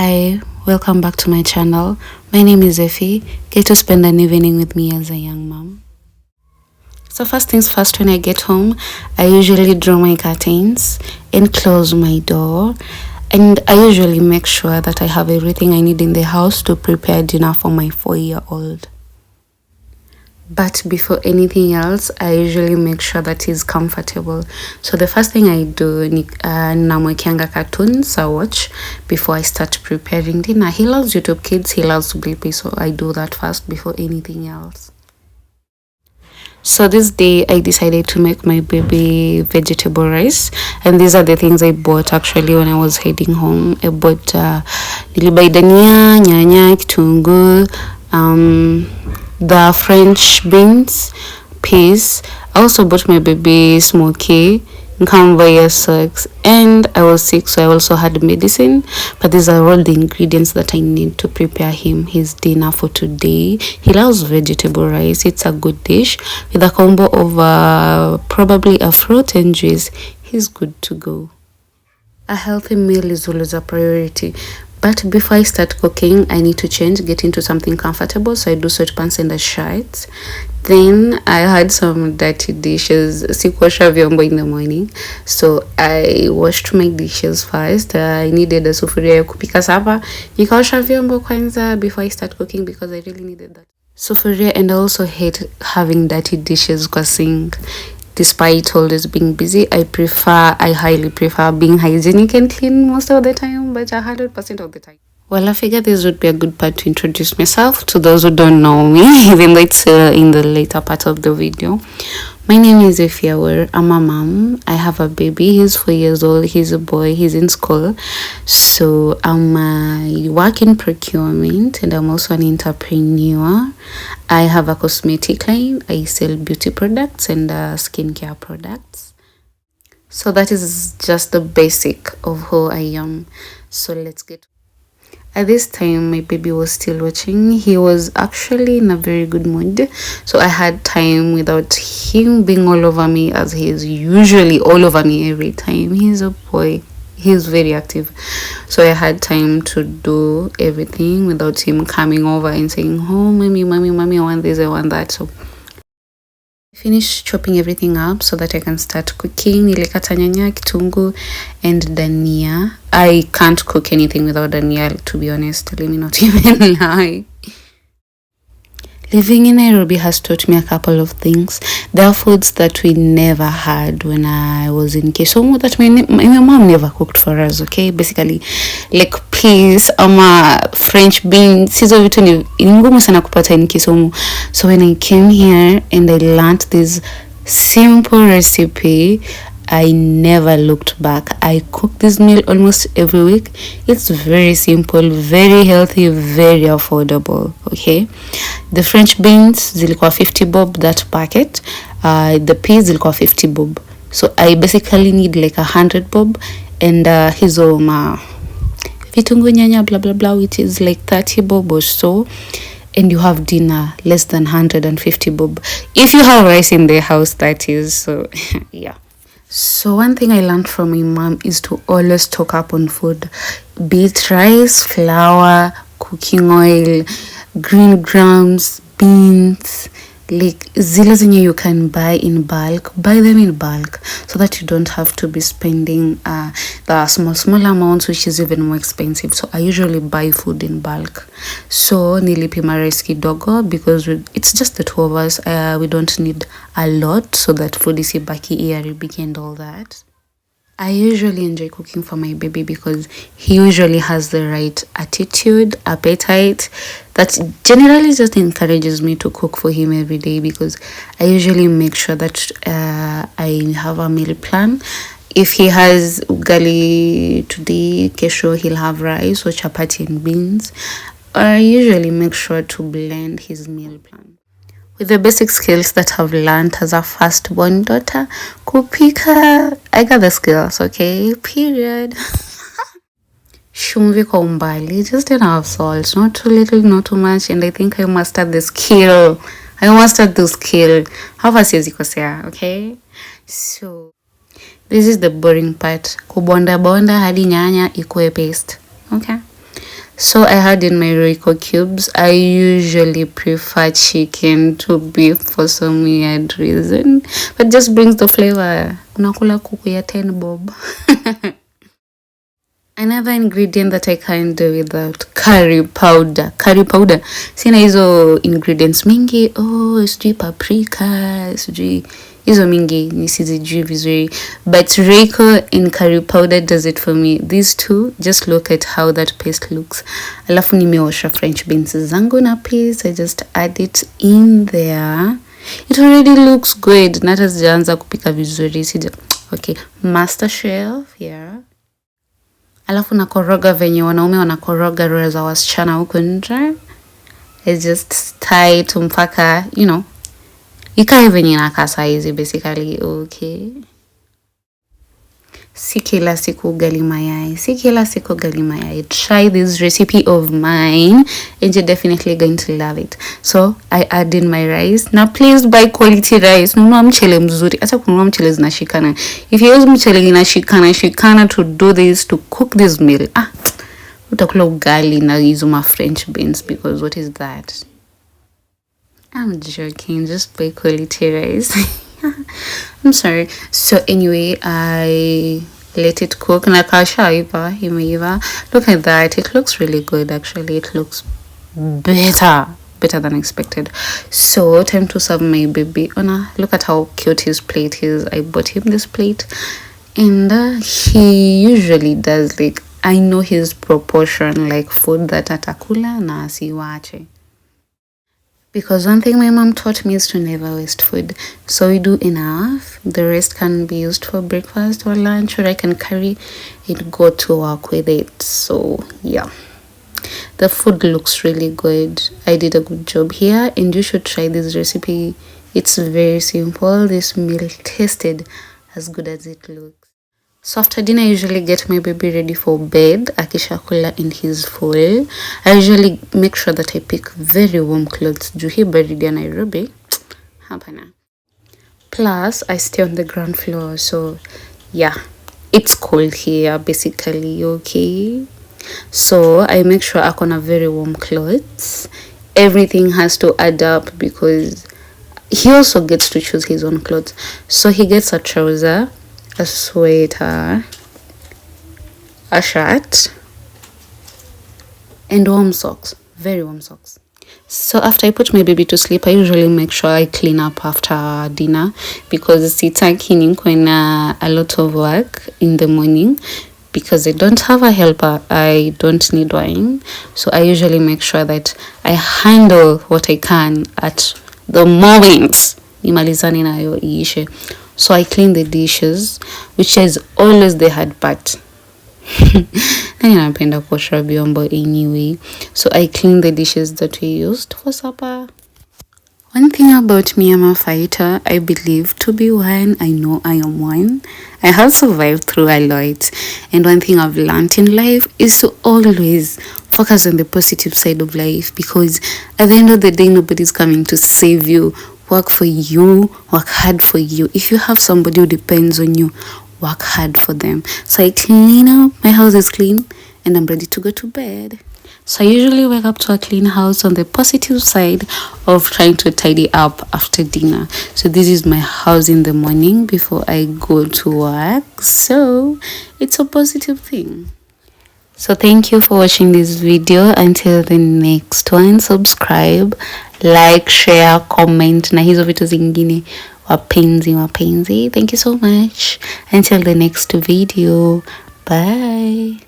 Hi, welcome back to my channel. My name is Effie. Get to spend an evening with me as a young mom. So first things first, when I get home, I usually draw my curtains and close my door. And I usually make sure that I have everything I need in the house to prepare dinner for my 4-year-old. But before anything else, I usually make sure that he's comfortable. So the first thing I do, namwekianga cartoons I watch before I start preparing dinner. He loves YouTube Kids, he loves Blippi, so I do that first before anything else. So this day I decided to make my baby vegetable rice, and these are the things I bought actually when I was heading home. I bought nilibai dania, nyanya, kitunguu, the French beans, peas. I also bought my baby smoky, Canvaya socks, and I was sick, so I also had medicine. But these are all the ingredients that I need to prepare him his dinner for today. He loves vegetable rice. It's a good dish with a combo of probably a fruit and juice. He's good to go. A healthy meal is always a priority. But before I start cooking, I need to change, get into something comfortable. So I do sweatpants and a shirt. Then I had some dirty dishes. Sikuosha vyombo in the morning. So I washed my dishes first. I needed a sufuria ya kupika sapa. Nikaosha vyombo kwanza before I start cooking because I really needed that sufuria. And I also hate having dirty dishes kwa sink. Despite always being busy, I highly prefer being hygienic and clean most of the time, but 100% of the time. Well, I figured this would be a good part to introduce myself to those who don't know me, even though it's in the later part of the video. My name is Effie. I'm a mom. I have a baby. He's 4 years old. He's a boy. He's in school. So I work in procurement, and I'm also an entrepreneur. I have a cosmetic line. I sell beauty products and skincare products. So that is just the basic of who I am. So let's get. At this time, my baby was still watching. He was actually in a very good mood. So I had time without him being all over me, as he is usually all over me every time. He's a boy. He's very active. So I had time to do everything without him coming over and saying, oh, mommy, I want this, I want that. So finish chopping everything up so that I can start cooking. Nilikata nyanya, kitunguu, and dania. I can't cook anything without dania, to be honest. Let me not even lie. Living in Nairobi has taught me a couple of things. There are foods that we never had when I was in Kisumu that my mom never cooked for us, okay? Basically, like peas, French beans. Hizo vitu ni ngumu sana kupata in Kisumu. So when I came here and I learned this simple recipe, I never looked back. I cook this meal almost every week. It's very simple, very healthy, very affordable, okay? The French beans, zilikuwa 50 bob, that packet. The peas, zilikuwa 50 bob. So I basically need like 100 bob. And hizo vitunguu, nyanya, blah, blah, blah, which is like 30 bob or so. And you have dinner less than 150 bob. If you have rice in the house, that is. So, yeah. So one thing I learned from my mom is to always stock up on food. Be it rice, flour, cooking oil, green grams, beans, like zile zenye you can buy in bulk. Buy them in bulk so that you don't have to be spending the small amounts, which is even more expensive. So I usually buy food in bulk. So nilipima rice kidogo because it's just the two of us. We don't need a lot so that food isibaki iharibike and all that. I usually enjoy cooking for my baby because he usually has the right attitude, appetite, that generally just encourages me to cook for him every day, because I usually make sure that I have a meal plan. If he has ugali today, kesho he'll have rice or chapati and beans. I usually make sure to blend his meal plan. With the basic skills that I've learned as a firstborn daughter, kupika, I got the skills, okay? Period. Shumvi kwa umbali, just enough salt, not too little, not too much, and I think I mastered the skill. Hapa siwezi kosea, okay? So, this is the boring part. Kubonda bonda hadi nyanya ikuwe paste, okay? So I had in my Royco cubes. I usually prefer chicken to beef for some weird reason, but just brings the flavor. Unakula kuku ya 10 bob. Another ingredient that I can't do without, curry powder. Curry powder. Sina hizo ingredients mingi. Oh, sijui paprika, sijui hizo mingi nisizijui vizuri. But Royco in curry powder does it for me. These two, just look at how that paste looks. Alafu nimeosha French beans zangu na please, I just add it in there. It already looks good. Na hata sijaanza kupika vizuri. Okay, master chef here. Alafu nakoroga venye wanaume wanakoroga roho za wasichana huko nje. I just tie to mpaka, you know, ikae venye inakaa saizi basically. Okay. Si kila siku ugali mayai. Si kila siku ugali mayai. Try this recipe of mine and you're definitely going to love it. So I add in my rice. Now please buy quality rice. Nunua mchele mzuri. Hata kununua mchele zinashikana. If you use mchele inashikana to do this, to cook this meal, utakula ugali na hizo ma French beans, because what is that? I'm joking. Just buy quality rice. I'm sorry. So anyway, I let it cook. Imeiva. Look at that. It looks really good actually. It looks better than expected. So time to serve my baby. Look at how cute his plate is. I bought him this plate, and he usually does, like, I know his proportion, like food that atakula na asiwache. Because one thing my mom taught me is to never waste food. So we do enough. The rest can be used for breakfast or lunch, or I can carry it, go to work with it. So yeah, the food looks really good. I did a good job here, and you should try this recipe. It's very simple. This meal tasted as good as it looks. So after dinner, I usually get my baby ready for bed. Akishakula in his full. I usually make sure that I pick very warm clothes. Juhi baridi ya Nairobi. Hapana. Plus, I stay on the ground floor. So yeah, it's cold here basically, okay? So I make sure I can have very warm clothes. Everything has to add up because he also gets to choose his own clothes. So he gets a trouser, a sweater, a shirt, and warm socks, very warm socks. So after I put my baby to sleep, I usually make sure I clean up after dinner, because sitaki nikuwe a lot of work in the morning, because I don't have a helper. I don't need wine. So I usually make sure that I handle what I can at the moment. Nimalizane nayo iishe. So I clean the dishes, which is always the hard part. Napenda kuosha vyombo anyway. So I clean the dishes that we used for supper. One thing about me, I'm a fighter. I believe to be one. I know I am one. I have survived through a lot. And one thing I've learned in life is to always focus on the positive side of life, because at the end of the day, nobody's coming to save you. Work for you, work hard for you. If you have somebody who depends on you, work hard for them. So I clean up, my house is clean, and I'm ready to go to bed. So I usually wake up to a clean house on the positive side of trying to tidy up after dinner. So this is my house in the morning before I go to work. So it's a positive thing. So thank you for watching this video. Until the next one, subscribe, like, share, comment na hizo vitu zingine. Wapenzi. Thank you so much. Until the next video. Bye.